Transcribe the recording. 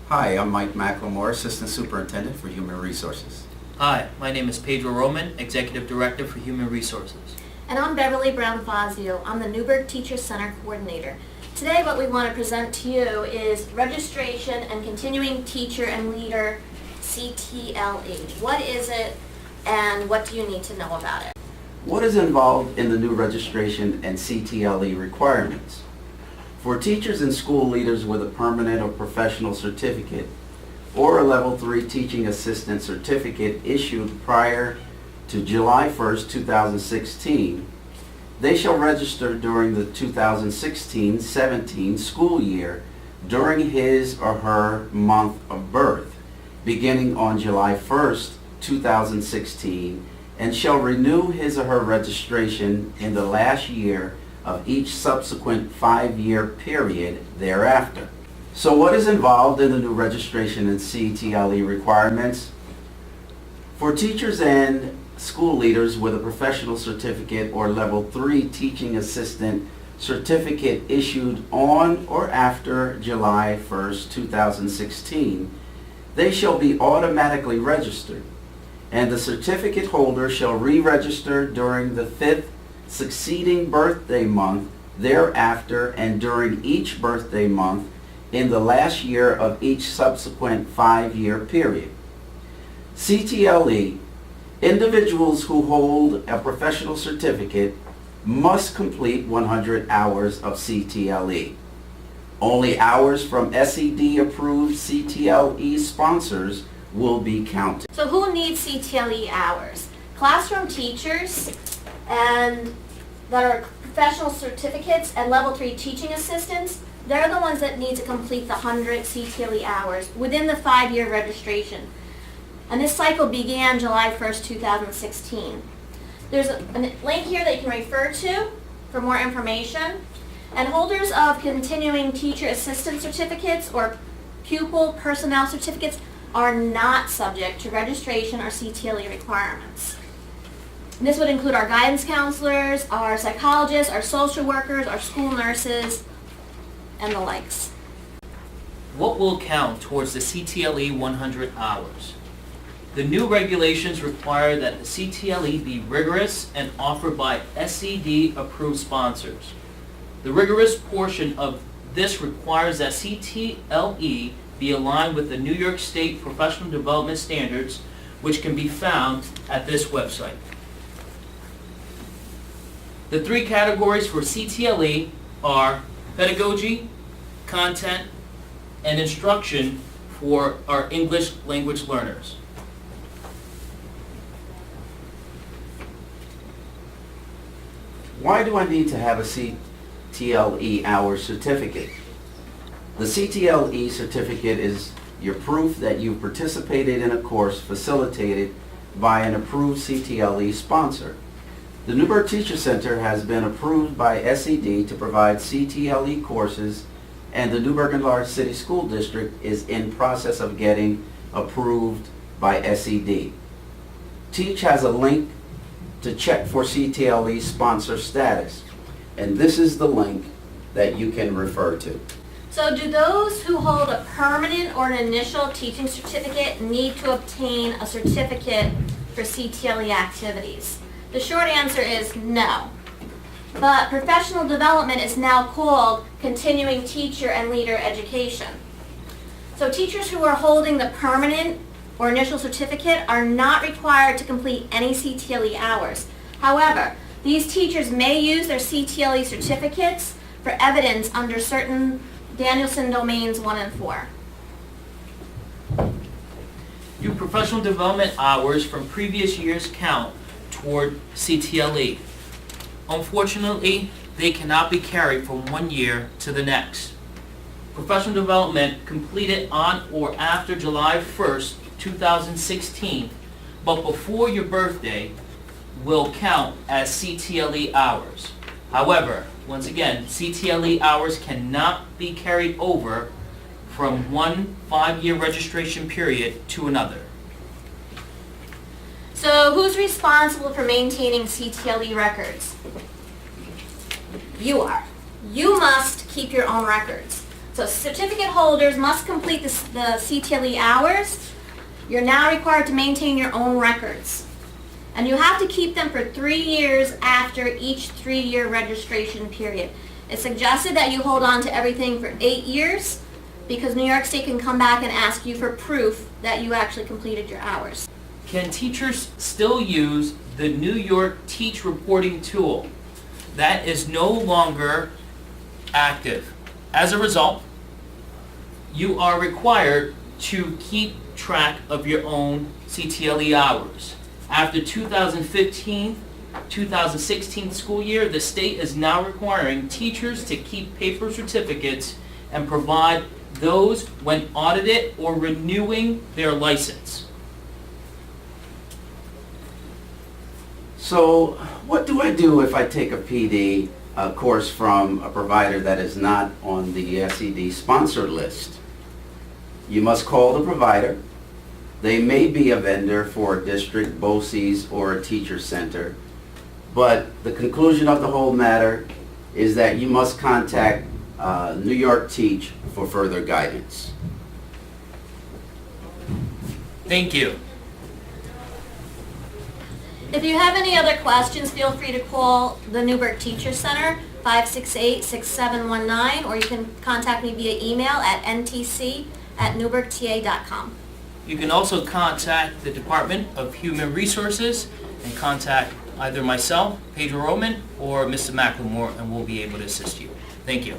Hi, I'm Mike McLemore, Assistant Superintendent for Human Resources. Hi, my name is Pedro Roman, Executive Director for Human Resources. And I'm Beverly Brown Fazio. I'm the Newburgh Teacher Center Coordinator. Today what we want to present to you is Registration and Continuing Teacher and Leader CTLE. What is it and what do you need to know about it? What is involved in the new registration and CTLE requirements? For teachers and school leaders with a permanent or professional certificate or a Level 3 teaching assistant certificate issued prior to July 1st, 2016, they shall register during the 2016-17 school year during his or her month of birth, beginning on July 1st, 2016, and shall renew his or her registration in the last year of each subsequent 5-year period thereafter. So what is involved in the new registration and CTLE requirements? For teachers and school leaders with a professional certificate or Level 3 teaching assistant certificate issued on or after July 1st, 2016, they shall be automatically registered, and the certificate holder shall re-register during the 5th succeeding birthday month thereafter and during each birthday month in the last year of each subsequent 5-year period. CTLE. Individuals who hold a professional certificate must complete 100 hours of CTLE. Only hours from SED-approved CTLE sponsors will be counted. So who needs CTLE hours? Classroom teachers and that are professional certificates and Level 3 teaching assistants, they're the ones that need to complete the 100 CTLE hours within the 5-year registration. And this cycle began July 1st, 2016. There's a link here that you can refer to for more information. And holders of continuing teacher assistant certificates or pupil personnel certificates are not subject to registration or CTLE requirements. And this would include our guidance counselors, our psychologists, our social workers, our school nurses, and the likes. What will count towards the CTLE 100 hours? The new regulations require that the CTLE be rigorous and offered by SED-approved sponsors. The rigorous portion of this requires that CTLE be aligned with the New York State Professional Development Standards, which can be found at this website. The 3 categories for CTLE are pedagogy, content, and instruction for our English language learners. Why do I need to have a CTLE hour certificate? The CTLE certificate is your proof that you participated in a course facilitated by an approved CTLE sponsor. The Newburgh Teacher Center has been approved by SED to provide CTLE courses, and the Newburgh Enlarged City School District is in process of getting approved by SED. Teach has a link to check for CTLE sponsor status, and this is the link that you can refer to. So do those who hold a permanent or an initial teaching certificate need to obtain a certificate for CTLE activities? The short answer is no. But professional development is now called continuing teacher and leader education. So teachers who are holding the permanent or initial certificate are not required to complete any CTLE hours. However, these teachers may use their CTLE certificates for evidence under certain Danielson domains 1 and 4. Do professional development hours from previous years count toward CTLE? Unfortunately, they cannot be carried from one year to the next. Professional development completed on or after July 1st, 2016, but before your birthday will count as CTLE hours. However, once again, CTLE hours cannot be carried over from one 5-year registration period to another. So who's responsible for maintaining CTLE records? You are. You must keep your own records. So certificate holders must complete the CTLE hours. You're now required to maintain your own records. And you have to keep them for 3 years after each 3-year registration period. It's suggested that you hold on to everything for 8 years because New York State can come back and ask you for proof that you actually completed your hours. Can teachers still use the New York Teach Reporting Tool? That is no longer active. As a result, you are required to keep track of your own CTLE hours. After 2015-2016 school year, the state is now requiring teachers to keep paper certificates and provide those when audited or renewing their license. So what do I do if I take a PD course from a provider that is not on the SED sponsored list? You must call the provider. They may be a vendor for a district, BOCES, or a teacher center. But the conclusion of the whole matter is that you must contact New York Teach for further guidance. Thank you. If you have any other questions, feel free to call the Newburgh Teacher Center, 568-6719, or you can contact me via email at ntc@newburghdta.com. You can also contact the Department of Human Resources and contact either myself, Pedro Roman, or Mr. McLemore, and we'll be able to assist you. Thank you.